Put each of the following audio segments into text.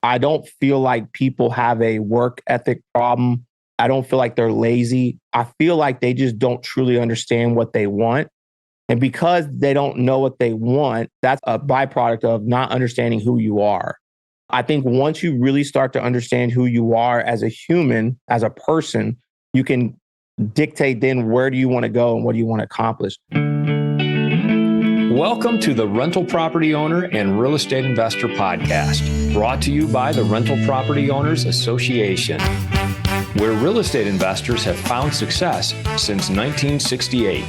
I don't feel like people have a work ethic problem. I don't feel like they're lazy. I feel like they just don't truly understand what they want. And because they don't know what they want, that's a byproduct of not understanding who you are. I think once you really start to understand who you are as a human, as a person, you can dictate then where do you want to go and what do you want to accomplish. Welcome to the Rental Property Owner and Real Estate Investor Podcast, brought to you by the Rental Property Owners Association, where real estate investors have found success since 1968.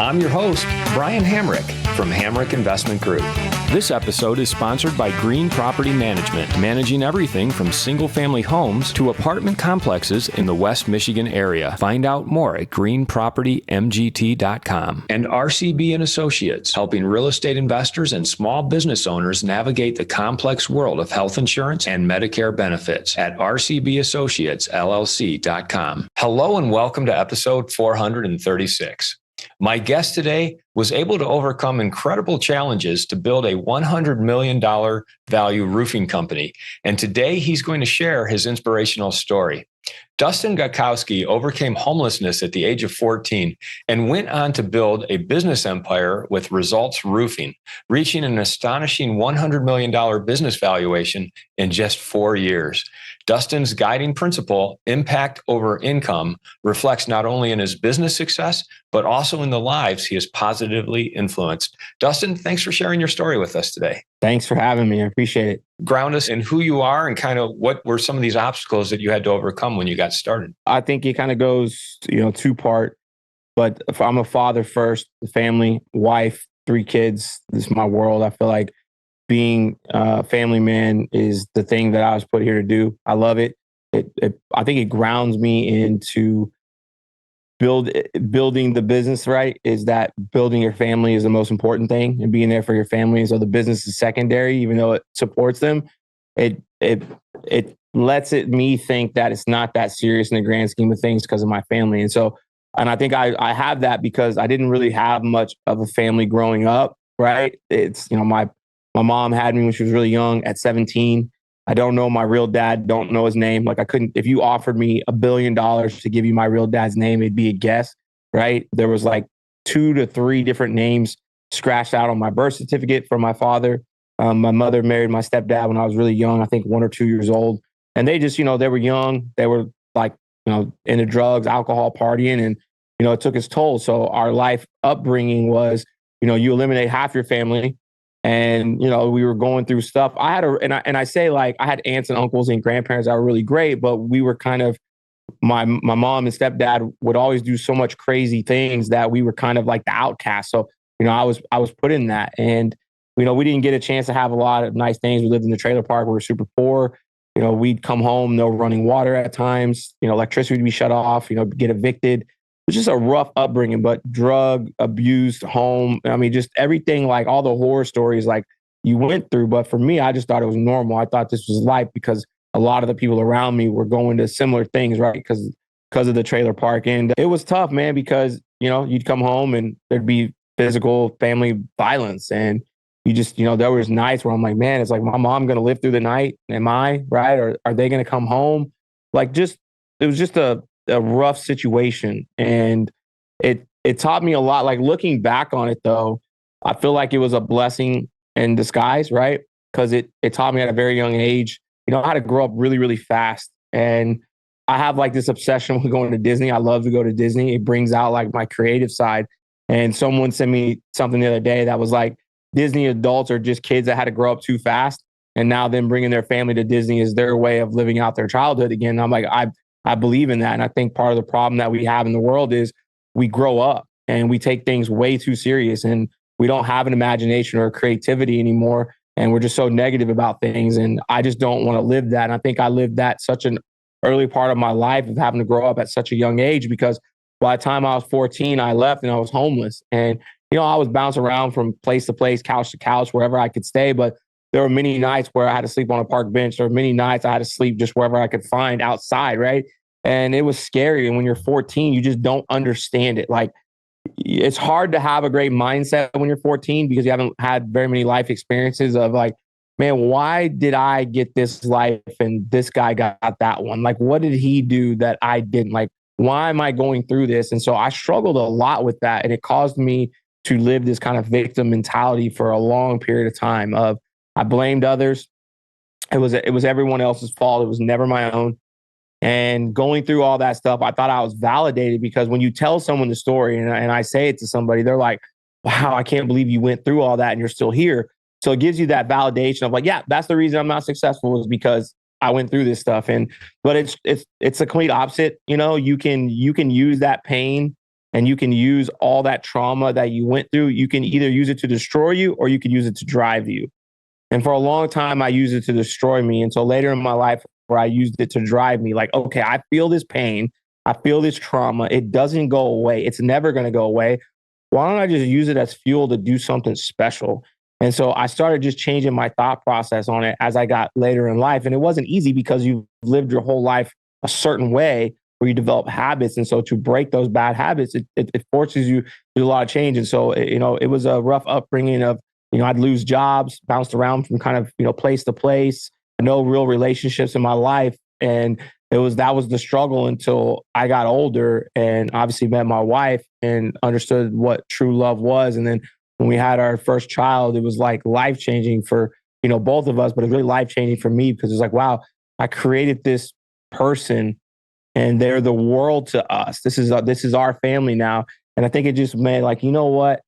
I'm your host, Brian Hamrick from Hamrick Investment Group. This episode is sponsored by Green Property Management, managing everything from single-family homes to apartment complexes in the West Michigan area. Find out more at greenpropertymgt.com. And RCB and Associates, helping real estate investors and small business owners navigate the complex world of health insurance and Medicare benefits at rcbassociatesllc.com. Hello and welcome to episode 436. My guest today was able to overcome incredible challenges to build a $100 million value roofing company. And today he's going to share his inspirational story. Dustin Gutkowski overcame homelessness at the age of 14 and went on to build a business empire with Results Roofing, reaching an astonishing $100 million business valuation in just 4 years. Dustin's guiding principle, impact over income, reflects not only in his business success, but also in the lives he has positively influenced. Dustin, thanks for sharing your story with us today. Thanks for having me. I appreciate it. Ground us in who you are and kind of what were some of these obstacles that you had to overcome when you got started. I think it kind of goes, two-part, but if I'm a father first, the family, wife, 3 kids. This is my world. I feel like being a family man is the thing that I was put here to do. I love it. I think it grounds me into building the business, right? Is that building your family is the most important thing and being there for your family. So the business is secondary, even though it supports them. It lets me think that it's not that serious in the grand scheme of things because of my family. And I think I have that because I didn't really have much of a family growing up, right? It's, my mom had me when she was really young at 17. I don't know my real dad, don't know his name. Like I couldn't, if you offered me $1 billion to give you my real dad's name, it'd be a guess, right? There was like 2 to 3 different names scratched out on my birth certificate from my father. My mother married my stepdad when I was really young, I think 1 or 2 years old. And they just, they were young. They were like, into drugs, alcohol, partying, and, it took its toll. So our life upbringing was, you eliminate half your family. And, we were going through stuff. I had I say like I had aunts and uncles and grandparents that were really great, but we were kind of, my mom and stepdad would always do so much crazy things that we were kind of like the outcast. So, I was put in that. And, we didn't get a chance to have a lot of nice things. We lived in the trailer park. We were super poor. We'd come home, no running water at times. Electricity would be shut off, get evicted. It was just a rough upbringing, but drug abused home. I mean, just everything, like all the horror stories like you went through. But for me, I just thought it was normal. I thought this was life because a lot of the people around me were going to similar things, right? Because of the trailer park. And it was tough, man, because, you'd come home and there'd be physical family violence. And you just, there was nights where I'm like, man, it's like my mom going to live through the night. Am I right? Or are they going to come home? Like it was just a rough situation. And it taught me a lot. Like looking back on it though, I feel like it was a blessing in disguise, right? Because it taught me at a very young age, how to grow up really, really fast. And I have like this obsession with going to Disney. I love to go to Disney. It brings out like my creative side. And someone sent me something the other day that was like, Disney adults are just kids that had to grow up too fast. And now them bringing their family to Disney is their way of living out their childhood again. And I'm like, I believe in that. And I think part of the problem that we have in the world is we grow up and we take things way too serious and we don't have an imagination or creativity anymore. And we're just so negative about things. And I just don't want to live that. And I think I lived that such an early part of my life of having to grow up at such a young age, because by the time I was 14, I left and I was homeless. And, I was bouncing around from place to place, couch to couch, wherever I could stay. But there were many nights where I had to sleep on a park bench. There were many nights I had to sleep just wherever I could find outside, right? And it was scary. And when you're 14, you just don't understand it. Like, it's hard to have a great mindset when you're 14 because you haven't had very many life experiences of like, man, why did I get this life and this guy got that one? Like, what did he do that I didn't? Like, why am I going through this? And so I struggled a lot with that. And it caused me to live this kind of victim mentality for a long period of time of I blamed others. It was everyone else's fault. It was never my own. And going through all that stuff, I thought I was validated because when you tell someone the story and I say it to somebody, they're like, wow, I can't believe you went through all that and you're still here. So it gives you that validation of like, yeah, that's the reason I'm not successful is because I went through this stuff. But it's a complete opposite. You can use that pain and you can use all that trauma that you went through. You can either use it to destroy you or you can use it to drive you. And for a long time, I used it to destroy me. Until later in my life, where I used it to drive me. Like, okay, I feel this pain. I feel this trauma. It doesn't go away. It's never going to go away. Why don't I just use it as fuel to do something special? And so I started just changing my thought process on it as I got later in life. And it wasn't easy because you've lived your whole life a certain way where you develop habits. And so to break those bad habits, it forces you to do a lot of change. And so, it was a rough upbringing of, I'd lose jobs, bounced around from kind of, place to place, no real relationships in my life. And that was the struggle until I got older and obviously met my wife and understood what true love was. And then when we had our first child, it was like life changing for, both of us, but it was really life changing for me because it's like, wow, I created this person and they're the world to us. This is our family now. And I think it just made like, you know what?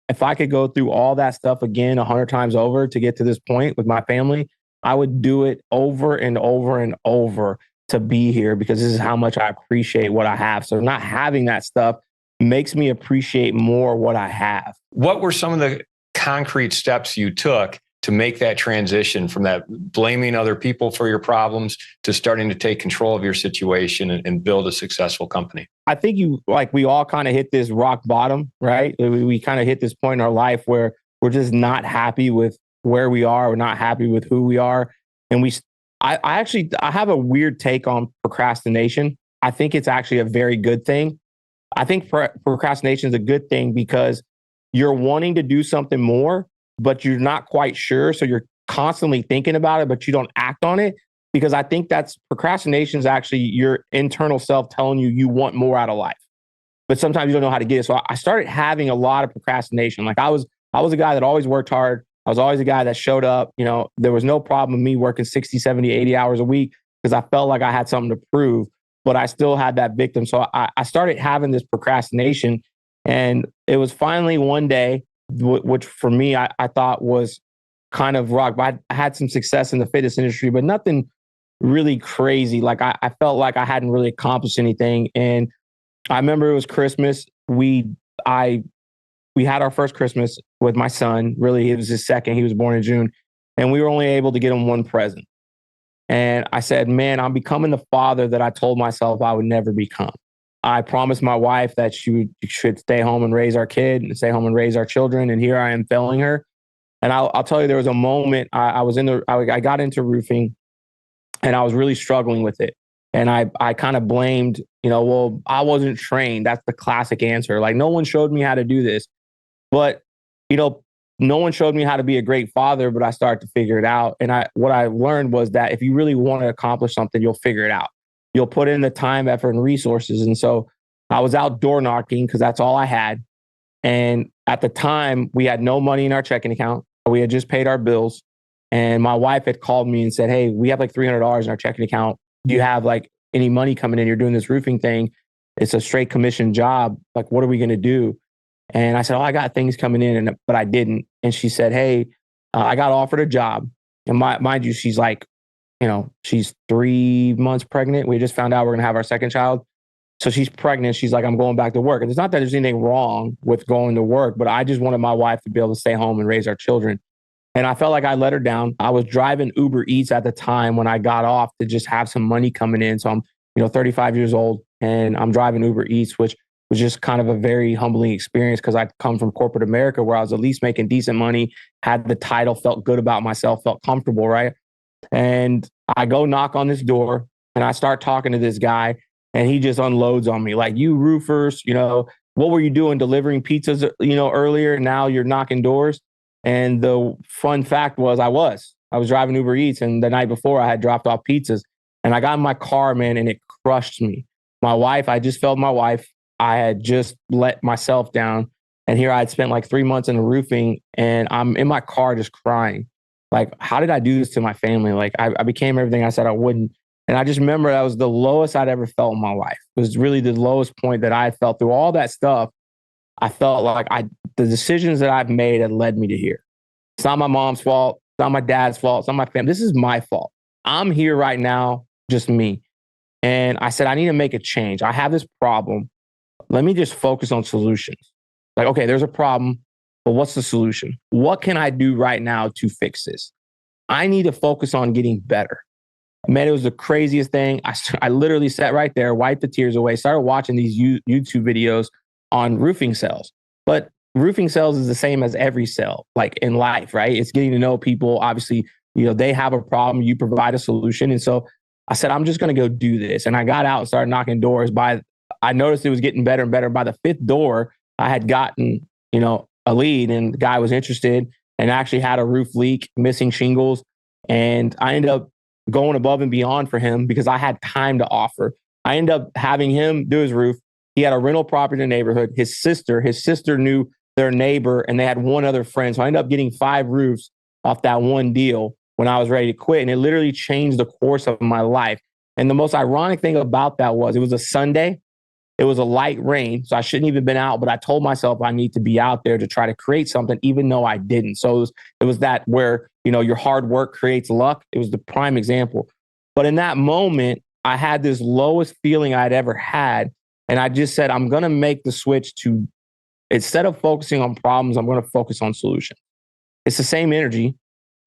If I could go through all that stuff again 100 times over to get to this point with my family, I would do it over and over and over to be here because this is how much I appreciate what I have. So not having that stuff makes me appreciate more what I have. What were some of the concrete steps you took to make that transition from that blaming other people for your problems to starting to take control of your situation and build a successful company? I think we all kind of hit this rock bottom, right? We kind of hit this point in our life where we're just not happy with where we are. We're not happy with who we are. And I have a weird take on procrastination. I think it's actually a very good thing. I think procrastination is a good thing because you're wanting to do something more, but you're not quite sure. So you're constantly thinking about it, but you don't act on it. Because I think procrastination is actually your internal self telling you want more out of life. But sometimes you don't know how to get it. So I started having a lot of procrastination. Like I was a guy that always worked hard. I was always a guy that showed up. There was no problem with me working 60, 70, 80 hours a week because I felt like I had something to prove, but I still had that victim. So I started having this procrastination. And it was finally one day, which for me, I thought was kind of rock. But I had some success in the fitness industry, but nothing really crazy. Like I felt like I hadn't really accomplished anything. And I remember it was Christmas. We had our first Christmas with my son. Really, it was his second. He was born in June. And we were only able to get him one present. And I said, man, I'm becoming the father that I told myself I would never become. I promised my wife that she should stay home and raise our kid and stay home and raise our children. And here I am failing her. And I'll tell you, there was a moment I got into roofing and I was really struggling with it. And I kind of blamed, well, I wasn't trained. That's the classic answer. Like no one showed me how to do this. But, no one showed me how to be a great father, but I started to figure it out. And what I learned was that if you really want to accomplish something, you'll figure it out. You'll put in the time, effort, and resources. And so I was out door knocking because that's all I had. And at the time, we had no money in our checking account. We had just paid our bills. And my wife had called me and said, hey, we have like $300 in our checking account. Do you have like any money coming in? You're doing this roofing thing. It's a straight commission job. Like, what are we going to do? And I said, oh, I got things coming in, but I didn't. And she said, hey, I got offered a job. And mind you, she's like, she's 3 months pregnant. We just found out we're going to have our second child. So she's pregnant. She's like, I'm going back to work. And it's not that there's anything wrong with going to work, but I just wanted my wife to be able to stay home and raise our children. And I felt like I let her down. I was driving Uber Eats at the time when I got off to just have some money coming in. So I'm, 35 years old and I'm driving Uber Eats, which was just kind of a very humbling experience because I come from corporate America where I was at least making decent money, had the title, felt good about myself, felt comfortable, right? And I go knock on this door and I start talking to this guy and he just unloads on me like, you roofers, what were you doing delivering pizzas, earlier? Now you're knocking doors. And the fun fact was I was. I was driving Uber Eats, and the night before I had dropped off pizzas, and I got in my car, man, and it crushed me. I just failed my wife. I had just let myself down. And here I had spent like 3 months in the roofing, and I'm in my car just crying. Like, how did I do this to my family? Like, I became everything I said I wouldn't. And I just remember that was the lowest I'd ever felt in my life. It was really the lowest point that I had felt through all that stuff. I felt like the decisions that I've made had led me to here. It's not my mom's fault. It's not my dad's fault. It's not my family. This is my fault. I'm here right now, just me. And I said, I need to make a change. I have this problem. Let me just focus on solutions. Like, okay, there's a problem, but what's the solution? What can I do right now to fix this? I need to focus on getting better. Man, it was the craziest thing. I literally sat right there, wiped the tears away, started watching these YouTube videos on roofing sales. But roofing sales is the same as every sale, like in life, right? It's getting to know people. Obviously, they have a problem, you provide a solution. And so I said, I'm just going to go do this. And I got out and started knocking doors. I noticed it was getting better and better. By the fifth door, I had gotten, a lead, and the guy was interested and actually had a roof leak, missing shingles. And I ended up going above and beyond for him because I had time to offer. I ended up having him do his roof. He had a rental property in the neighborhood. His sister knew their neighbor, and they had one other friend. So I ended up getting 5 roofs off that one deal when I was ready to quit. And it literally changed the course of my life. And the most ironic thing about that was it was a Sunday. It was a light rain, so I shouldn't even been out, but I told myself I need to be out there to try to create something, even though I didn't. So it was that where, your hard work creates luck. It was the prime example. But in that moment, I had this lowest feeling I'd ever had. And I just said, I'm going to make the switch to, instead of focusing on problems, I'm going to focus on solutions. It's the same energy.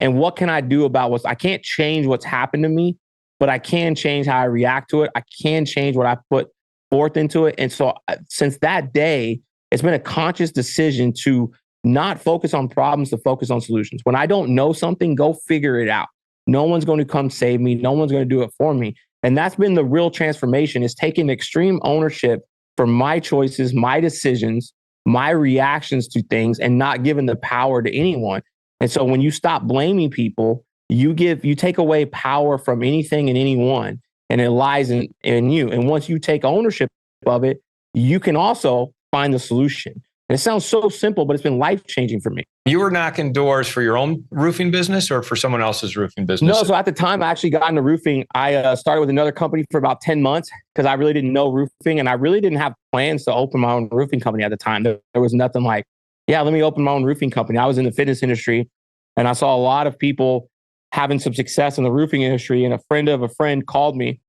And what can I do about I can't change what's happened to me, but I can change how I react to it. I can change what I put forth into it. And so since that day, it's been a conscious decision to not focus on problems, to focus on solutions. When I don't know something, go figure it out. No one's going to come save me. No one's going to do it for me. And that's been the real transformation, is taking extreme ownership for my choices, my decisions, my reactions to things, and not giving the power to anyone. And so when you stop blaming people, you take away power from anything and anyone, and it lies in you. And once you take ownership of it, you can also find the solution. And it sounds so simple, but it's been life-changing for me. You were knocking doors for your own roofing business or for someone else's roofing business? No, so at the time I actually got into roofing. I started with another company for about 10 months because I really didn't know roofing, and I really didn't have plans to open my own roofing company at the time. There was nothing like, yeah, let me open my own roofing company. I was in the fitness industry, and I saw a lot of people having some success in the roofing industry, and a friend of a friend called me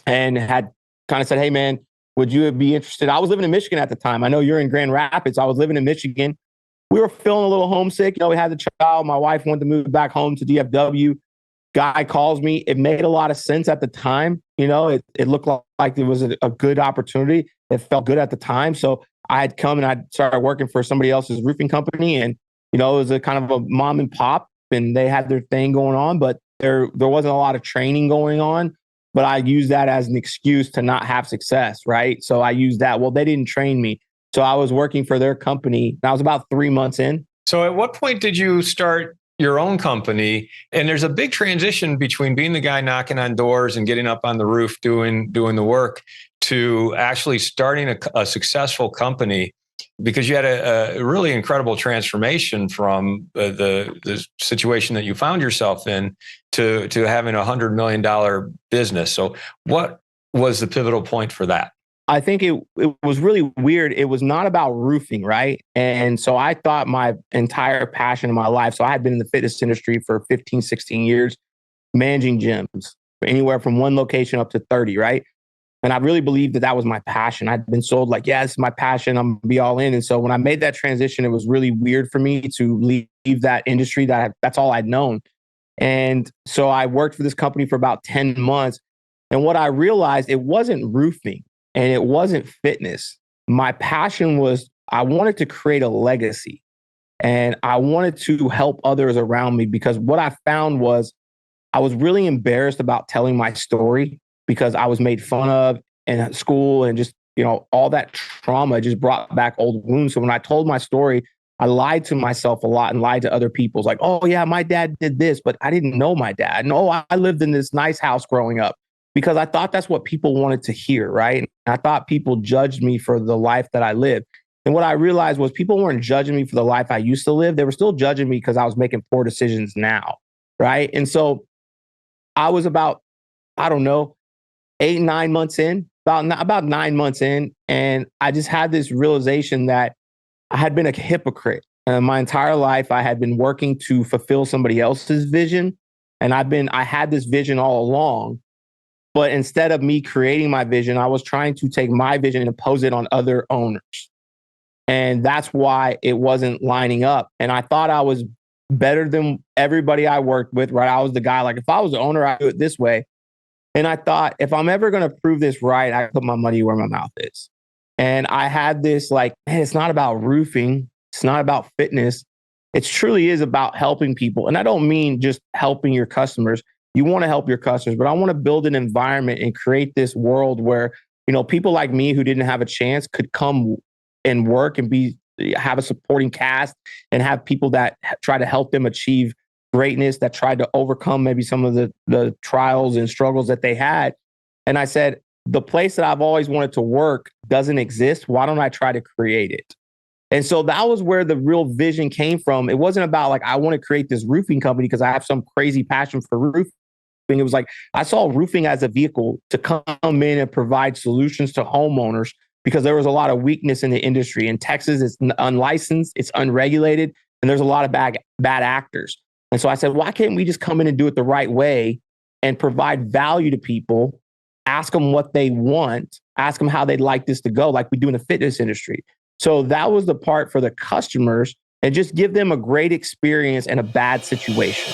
and had kind of said, hey, man, would you be interested? I was living in Michigan at the time. I know you're in Grand Rapids. I was living in Michigan. We were feeling a little homesick. We had the child. My wife wanted to move back home to DFW. Guy calls me. It made a lot of sense at the time. It looked like it was a good opportunity. It felt good at the time. So I had come and I started working for somebody else's roofing company. And, it was a kind of a mom and pop, and they had their thing going on, but there wasn't a lot of training going on. But I used that as an excuse to not have success, right? So I used that. Well, they didn't train me. So I was working for their company. I was about 3 months in. So at what point did you start your own company? And there's a big transition between being the guy knocking on doors and getting up on the roof doing the work to actually starting a successful company, because you had a really incredible transformation from the situation that you found yourself in to having $100 million business. So what was the pivotal point for that? I think it was really weird. It was not about roofing, right? And so I thought my entire passion in my life, so I had been in the fitness industry for 15, 16 years, managing gyms, anywhere from 1 location up to 30, right? And I really believed that was my passion. I'd been sold like, yeah, this is my passion. I'm gonna be all in. And so when I made that transition, it was really weird for me to leave that industry that's all I'd known. And so I worked for this company for about 10 months. And what I realized, it wasn't roofing and it wasn't fitness. My passion was, I wanted to create a legacy, and I wanted to help others around me, because what I found was I was really embarrassed about telling my story, because I was made fun of in school, and just, all that trauma just brought back old wounds. So when I told my story, I lied to myself a lot and lied to other people. It's like, oh yeah, my dad did this, but I didn't know my dad. No, I lived in this nice house growing up because I thought that's what people wanted to hear, right? And I thought people judged me for the life that I lived. And what I realized was people weren't judging me for the life I used to live. They were still judging me because I was making poor decisions now, right? And so I was about, I don't know, 8, 9 months in, about 9 months in, and I just had this realization that I had been a hypocrite. My entire life, I had been working to fulfill somebody else's vision, and I had this vision all along. But instead of me creating my vision, I was trying to take my vision and impose it on other owners. And that's why it wasn't lining up. And I thought I was better than everybody I worked with, right? I was the guy, like, if I was the owner, I'd do it this way. And I thought, if I'm ever going to prove this right, I put my money where my mouth is. And I had this like, man, it's not about roofing. It's not about fitness. It truly is about helping people. And I don't mean just helping your customers. You want to help your customers, but I want to build an environment and create this world where, people like me who didn't have a chance could come and work and have a supporting cast and have people that try to help them achieve greatness, that tried to overcome maybe some of the trials and struggles that they had. And I said, the place that I've always wanted to work doesn't exist. Why don't I try to create it? And so that was where the real vision came from. It wasn't about like, I want to create this roofing company because I have some crazy passion for roofing. It was like, I saw roofing as a vehicle to come in and provide solutions to homeowners because there was a lot of weakness in the industry. In Texas, it's unlicensed, it's unregulated, and there's a lot of bad actors. And so I said, why can't we just come in and do it the right way and provide value to people, ask them what they want, ask them how they'd like this to go, like we do in the fitness industry. So that was the part for the customers, and just give them a great experience in a bad situation.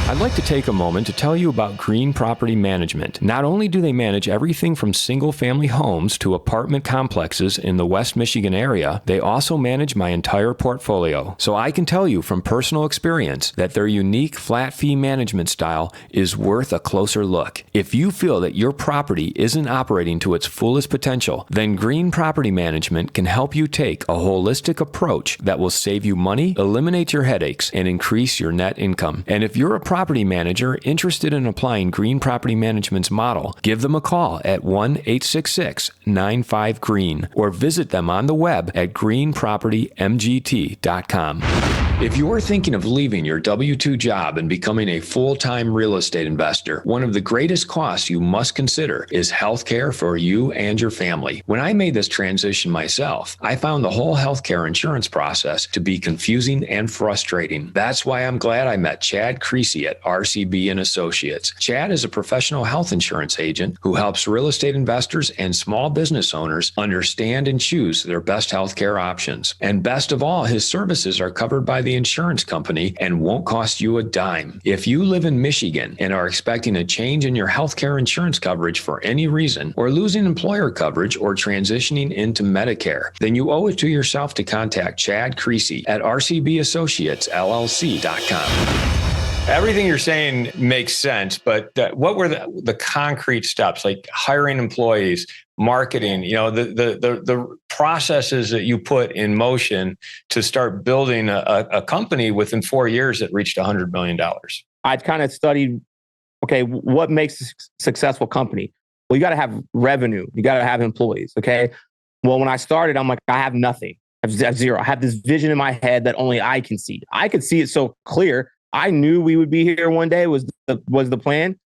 I'd like to take a moment to tell you about Green Property Management. Not only do they manage everything from single-family homes to apartment complexes in the West Michigan area, they also manage my entire portfolio. So I can tell you from personal experience that their unique flat fee management style is worth a closer look. If you feel that your property isn't operating to its fullest potential, then Green Property Management can help you take a holistic approach that will save you money, eliminate your headaches, and increase your net income. And if you're a property manager interested in applying Green Property Management's model, give them a call at 1-866-95-GREEN or visit them on the web at greenpropertymgt.com. If you're thinking of leaving your W-2 job and becoming a full-time real estate investor, one of the greatest costs you must consider is healthcare for you and your family. When I made this transition myself, I found the whole healthcare insurance process to be confusing and frustrating. That's why I'm glad I met Chad Creasy at RCB and Associates. Chad is a professional health insurance agent who helps real estate investors and small business owners understand and choose their best healthcare options. And best of all, his services are covered by the insurance company and won't cost you a dime. If you live in Michigan and are expecting a change in your healthcare insurance coverage for any reason, or losing employer coverage or transitioning into Medicare, then you owe it to yourself to contact Chad Creasy at rcbassociatesllc.com. Everything you're saying makes sense, but what were the concrete steps, like hiring employees, marketing, the processes that you put in motion to start building a company within 4 years that reached $100 million? I'd kind of studied, okay, what makes a successful company? Well, you got to have revenue. You got to have employees. Okay. Well, when I started, I'm like, I have nothing. I have zero. I have this vision in my head that only I can see. I could see it so clear. I knew we would be here one day was the plan,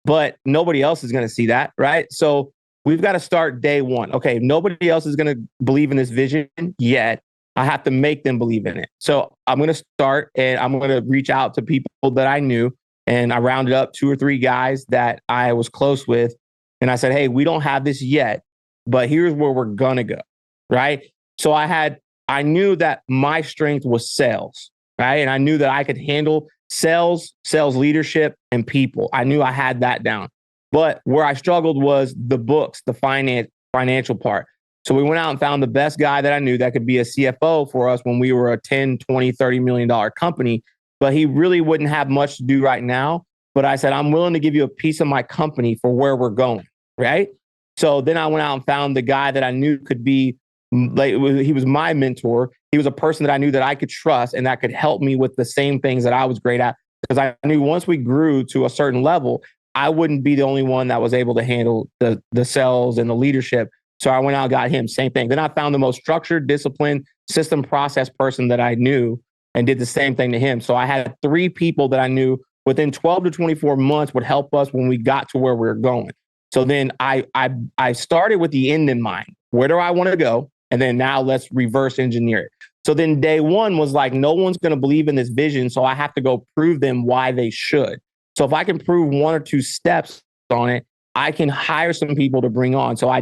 but nobody else is going to see that, right? So we've got to start day one. Okay, nobody else is going to believe in this vision yet. I have to make them believe in it. So I'm going to start, and I'm going to reach out to people that I knew, and I rounded up 2 or 3 guys that I was close with, and I said, hey, we don't have this yet, but here's where we're going to go, right? So I knew that my strength was sales. Right. And I knew that I could handle sales leadership, and people. I knew I had that down. But where I struggled was the books, the financial part. So we went out and found the best guy that I knew that could be a CFO for us when we were a $10, $20, $30 million company. But he really wouldn't have much to do right now. But I said, I'm willing to give you a piece of my company for where we're going. Right. So then I went out and found the guy that I knew could be, like, he was my mentor. He was a person that I knew that I could trust and that could help me with the same things that I was great at. Because I knew once we grew to a certain level, I wouldn't be the only one that was able to handle the sales and the leadership. So I went out and got him, same thing. Then I found the most structured, disciplined, system process person that I knew and did the same thing to him. So I had 3 people that I knew within 12 to 24 months would help us when we got to where we were going. So then I started with the end in mind. Where do I want to go? And then now let's reverse engineer it. So then day one was like, no one's going to believe in this vision. So I have to go prove them why they should. So if I can prove 1 or 2 steps on it, I can hire some people to bring on. So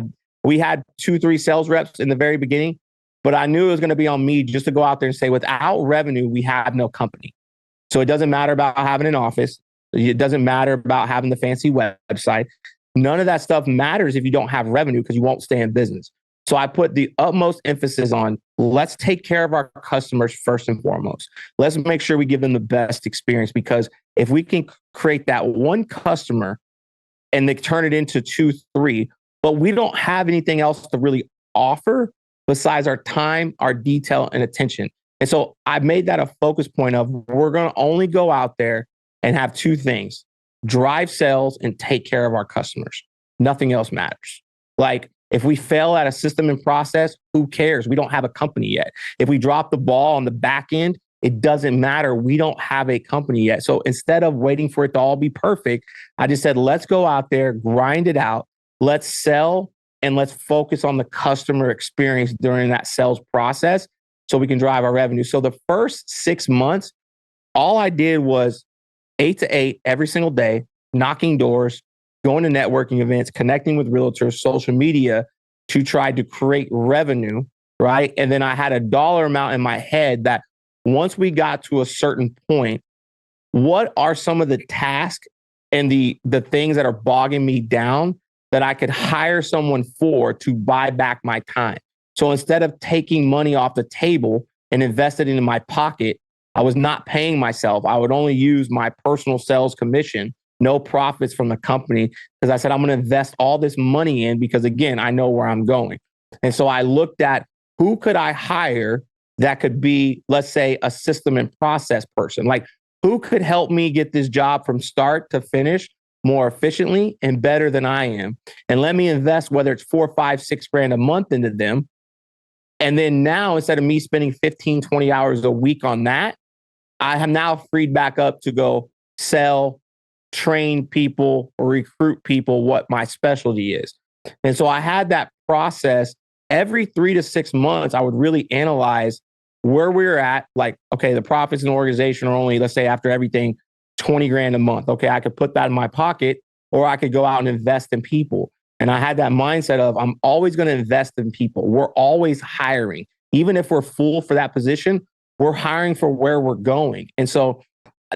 we had 2, 3 sales reps in the very beginning, but I knew it was going to be on me just to go out there and say, without revenue, we have no company. So it doesn't matter about having an office. It doesn't matter about having the fancy website. None of that stuff matters if you don't have revenue because you won't stay in business. So I put the utmost emphasis on let's take care of our customers first and foremost. Let's make sure we give them the best experience, because if we can create that one customer and they turn it into 2, 3, but we don't have anything else to really offer besides our time, our detail, and attention. And so I made that a focus point of we're going to only go out there and have 2 things: drive sales and take care of our customers. Nothing else matters. Like, if we fail at a system and process, who cares? We don't have a company yet. If we drop the ball on the back end, it doesn't matter. We don't have a company yet. So instead of waiting for it to all be perfect, I just said, let's go out there, grind it out. Let's sell and let's focus on the customer experience during that sales process so we can drive our revenue. So the first 6 months, all I did was 8 to 8 every single day, knocking doors, going to networking events, connecting with realtors, social media to try to create revenue, right? And then I had a dollar amount in my head that once we got to a certain point, what are some of the tasks and the things that are bogging me down that I could hire someone for to buy back my time? So instead of taking money off the table and invest it into my pocket, I was not paying myself. I would only use my personal sales commission, no profits from the company, because I said, I'm going to invest all this money in because, again, I know where I'm going. And so I looked at who could I hire that could be, let's say, a system and process person. Like, who could help me get this job from start to finish more efficiently and better than I am? And let me invest, whether it's 4, 5, 6 grand a month into them. And then now, instead of me spending 15, 20 hours a week on that, I have now freed back up to go sell, train people, or recruit people, what my specialty is. And so I had that process every 3 to 6 months. I would really analyze where we were at. Like, okay, the profits in the organization are only, let's say, after everything, 20 grand a month. Okay, I could put that in my pocket, or I could go out and invest in people. And I had that mindset of I'm always going to invest in people. We're always hiring. Even if we're full for that position, we're hiring for where we're going. And so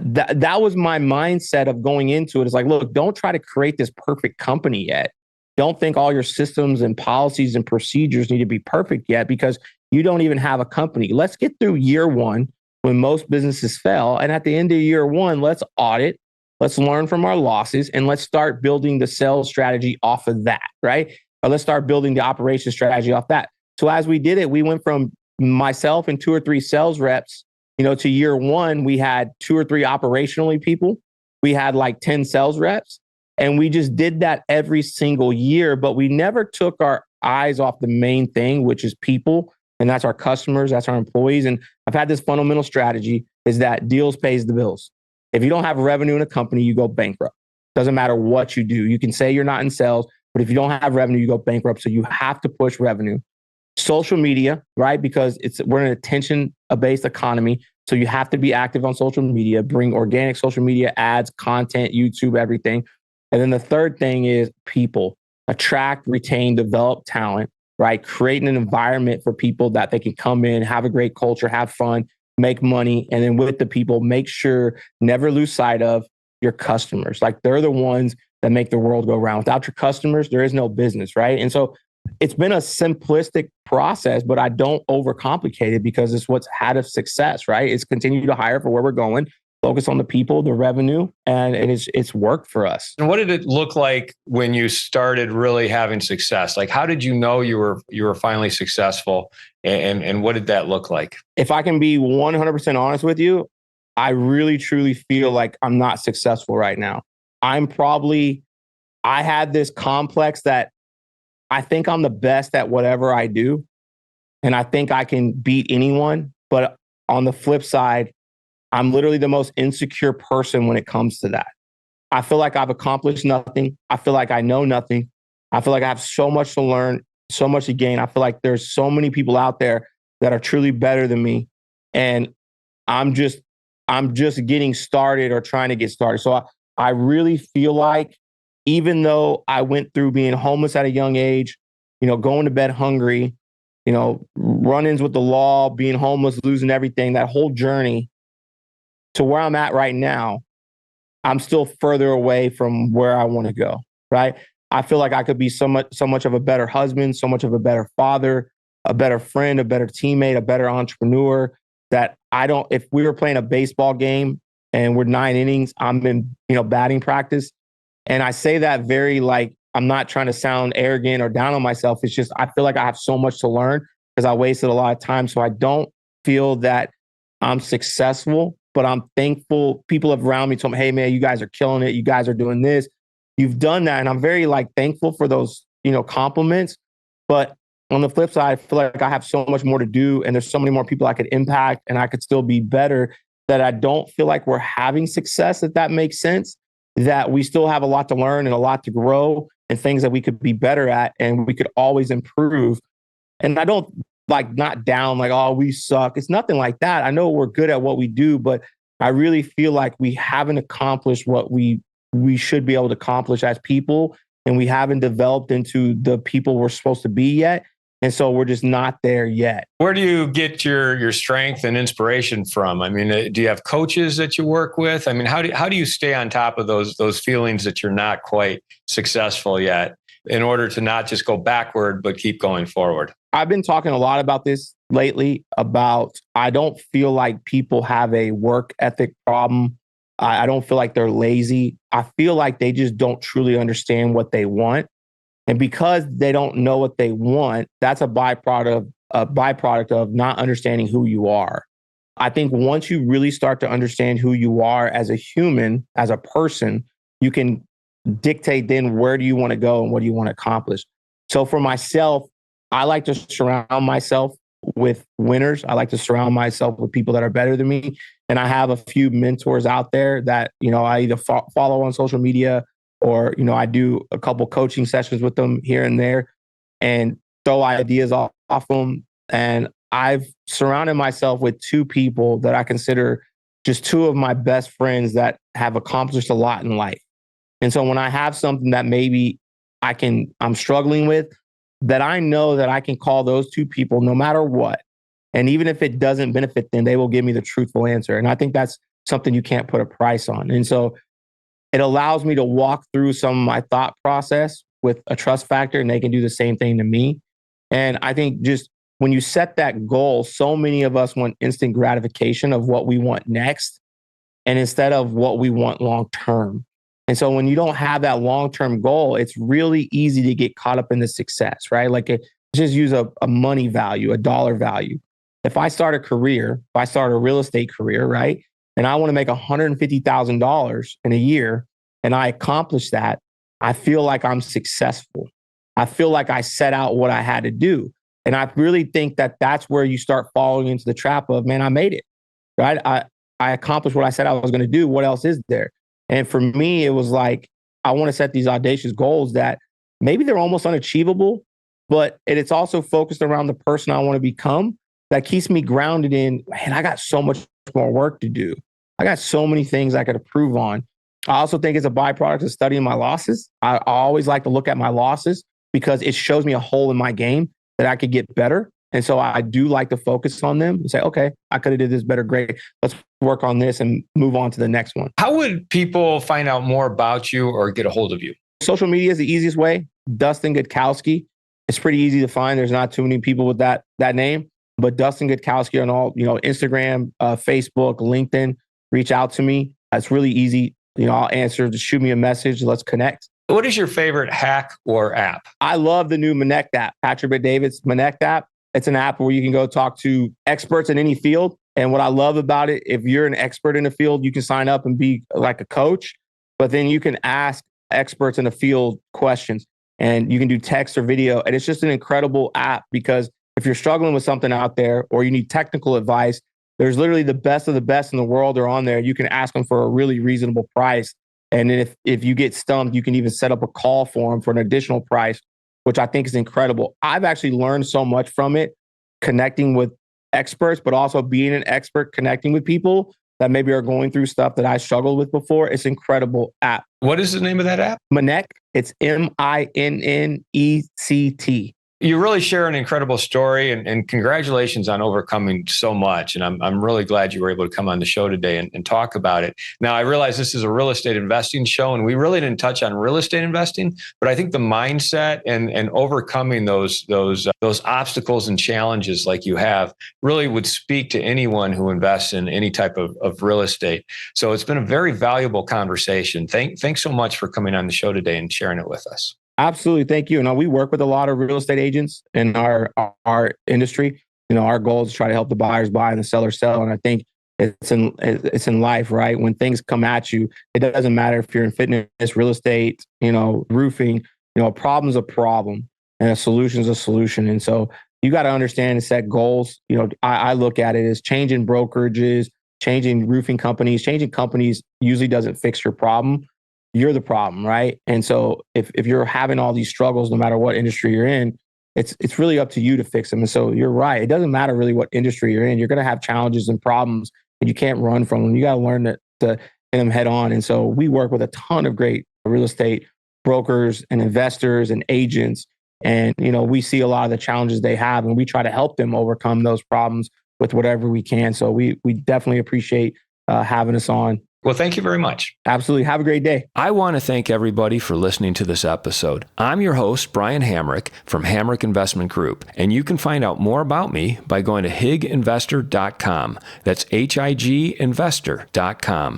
that was my mindset of going into it. It's like, look, don't try to create this perfect company yet. Don't think all your systems and policies and procedures need to be perfect yet, because you don't even have a company. Let's get through year 1 when most businesses fail. And at the end of year 1, let's audit, let's learn from our losses, and let's start building the sales strategy off of that, right? Or let's start building the operation strategy off that. So as we did it, we went from myself and 2 or 3 sales reps, to year 1, we had 2 or 3 operationally people. We had like 10 sales reps, and we just did that every single year, but we never took our eyes off the main thing, which is people. And that's our customers, that's our employees. And I've had this fundamental strategy is that deals pays the bills. If you don't have revenue in a company, you go bankrupt. Doesn't matter what you do. You can say you're not in sales, but if you don't have revenue, you go bankrupt. So you have to push revenue. Social media, right? Because we're in an attention-based economy. So you have to be active on social media, bring organic social media ads, content, YouTube, everything. And then the third thing is people. Attract, retain, develop talent, right? Creating an environment for people that they can come in, have a great culture, have fun, make money. And then with the people, make sure never lose sight of your customers. Like, they're the ones that make the world go round. Without your customers, there is no business, right? And so it's been a simplistic process, but I don't overcomplicate it because it's what's had a success, right? It's continue to hire for where we're going, focus on the people, the revenue, and it's worked for us. And what did it look like when you started really having success? Like, how did you know you were finally successful? And what did that look like? If I can be 100% honest with you, I really truly feel like I'm not successful right now. I had this complex that I think I'm the best at whatever I do. And I think I can beat anyone. But on the flip side, I'm literally the most insecure person when it comes to that. I feel like I've accomplished nothing. I feel like I know nothing. I feel like I have so much to learn, so much to gain. I feel like there's so many people out there that are truly better than me. And I'm just getting started or trying to get started. So I really feel like even though I went through being homeless at a young age, going to bed hungry, run-ins with the law, being homeless, losing everything, that whole journey to where I'm at right now, I'm still further away from where I want to go, right? I feel like I could be so much of a better husband, so much of a better father, a better friend, a better teammate, a better entrepreneur that if we were playing a baseball game and we're 9 innings, I'm in, batting practice. And I say that very I'm not trying to sound arrogant or down on myself. It's just, I feel like I have so much to learn because I wasted a lot of time. So I don't feel that I'm successful, but I'm thankful. People have around me told me, hey man, you guys are killing it. You guys are doing this. You've done that. And I'm very thankful for those, compliments. But on the flip side, I feel like I have so much more to do and there's so many more people I could impact and I could still be better that I don't feel like we're having success, if that makes sense, that we still have a lot to learn and a lot to grow and things that we could be better at and we could always improve. And I don't not down oh, we suck. It's nothing like that. I know we're good at what we do, but I really feel like we haven't accomplished what we should be able to accomplish as people. And we haven't developed into the people we're supposed to be yet. And so we're just not there yet. Where do you get your strength and inspiration from? I mean, do you have coaches that you work with? I mean, how do you stay on top of those feelings that you're not quite successful yet in order to not just go backward, but keep going forward? I've been talking a lot about this lately about I don't feel like people have a work ethic problem. I don't feel like they're lazy. I feel like they just don't truly understand what they want. And because they don't know what they want, that's a byproduct of not understanding who you are. I think once you really start to understand who you are as a human, as a person, you can dictate then where do you want to go and what do you want to accomplish. So for myself, I like to surround myself with winners. I like to surround myself with people that are better than me. And I have a few mentors out there that, I either follow on social media or, I do a couple coaching sessions with them here and there and throw ideas off them. And I've surrounded myself with 2 people that I consider just 2 of my best friends that have accomplished a lot in life. And so when I have something that maybe I'm struggling with, that I know that I can call those 2 people no matter what. And even if it doesn't benefit them, they will give me the truthful answer. And I think that's something you can't put a price on. And so it allows me to walk through some of my thought process with a trust factor and they can do the same thing to me. And I think just when you set that goal, so many of us want instant gratification of what we want next and instead of what we want long term. And so when you don't have that long-term goal, it's really easy to get caught up in the success, right? Just use a money value, a dollar value. If I start a real estate career, right? And I want to make $150,000 in a year and I accomplish that, I feel like I'm successful. I feel like I set out what I had to do. And I really think that that's where you start falling into the trap of, man, I made it, right? I accomplished what I said I was going to do. What else is there? And for me, it was I want to set these audacious goals that maybe they're almost unachievable, but it's also focused around the person I want to become that keeps me grounded in, man, I got so much more work to do. I got so many things I could improve on. I also think it's a byproduct of studying my losses. I always like to look at my losses because it shows me a hole in my game that I could get better. And so I do like to focus on them and say, okay, I could have did this better. Great. Let's work on this and move on to the next one. How would people find out more about you or get a hold of you? Social media is the easiest way. Dustin Gutkowski. It's pretty easy to find. There's not too many people with that name, but Dustin Gutkowski on all, Instagram, Facebook, LinkedIn, reach out to me. It's really easy. I'll answer. Just shoot me a message. Let's connect. What is your favorite hack or app? I love the new Manect app, Patrick Bet-David's Manect app. It's an app where you can go talk to experts in any field. And what I love about it, if you're an expert in the field, you can sign up and be like a coach, but then you can ask experts in the field questions, and you can do text or video. And it's just an incredible app, because if you're struggling with something out there or you need technical advice, there's literally the best of the best in the world are on there. You can ask them for a really reasonable price. And if you get stumped, you can even set up a call for them for an additional price, which I think is incredible. I've actually learned so much from it, connecting with experts, but also being an expert, connecting with people that maybe are going through stuff that I struggled with before. It's an incredible app. What is the name of that app? Minnect. It's Minnect. You really share an incredible story, and congratulations on overcoming so much. And I'm really glad you were able to come on the show today and talk about it. Now, I realize this is a real estate investing show, and we really didn't touch on real estate investing, but I think the mindset and overcoming those obstacles and challenges like you have really would speak to anyone who invests in any type of real estate. So it's been a very valuable conversation. Thanks so much for coming on the show today and sharing it with us. Absolutely. Thank you. We work with a lot of real estate agents in our industry. Our goal is to try to help the buyers buy and the sellers sell. And I think it's in life, right? When things come at you, it doesn't matter if you're in fitness, real estate, roofing, a problem's a problem and a solution's a solution. And so you got to understand and set goals. I look at it as changing brokerages, changing roofing companies. Changing companies usually doesn't fix your problem. You're the problem, right? And so if you're having all these struggles, no matter what industry you're in, it's really up to you to fix them. And so you're right. It doesn't matter really what industry you're in. You're going to have challenges and problems, and you can't run from them. You got to learn to hit them head on. And so we work with a ton of great real estate brokers and investors and agents. And, we see a lot of the challenges they have, and we try to help them overcome those problems with whatever we can. So we definitely appreciate having us on. Well, thank you very much. Absolutely. Have a great day. I want to thank everybody for listening to this episode. I'm your host, Brian Hamrick from Hamrick Investment Group, and you can find out more about me by going to higinvestor.com. That's HIG investor.com.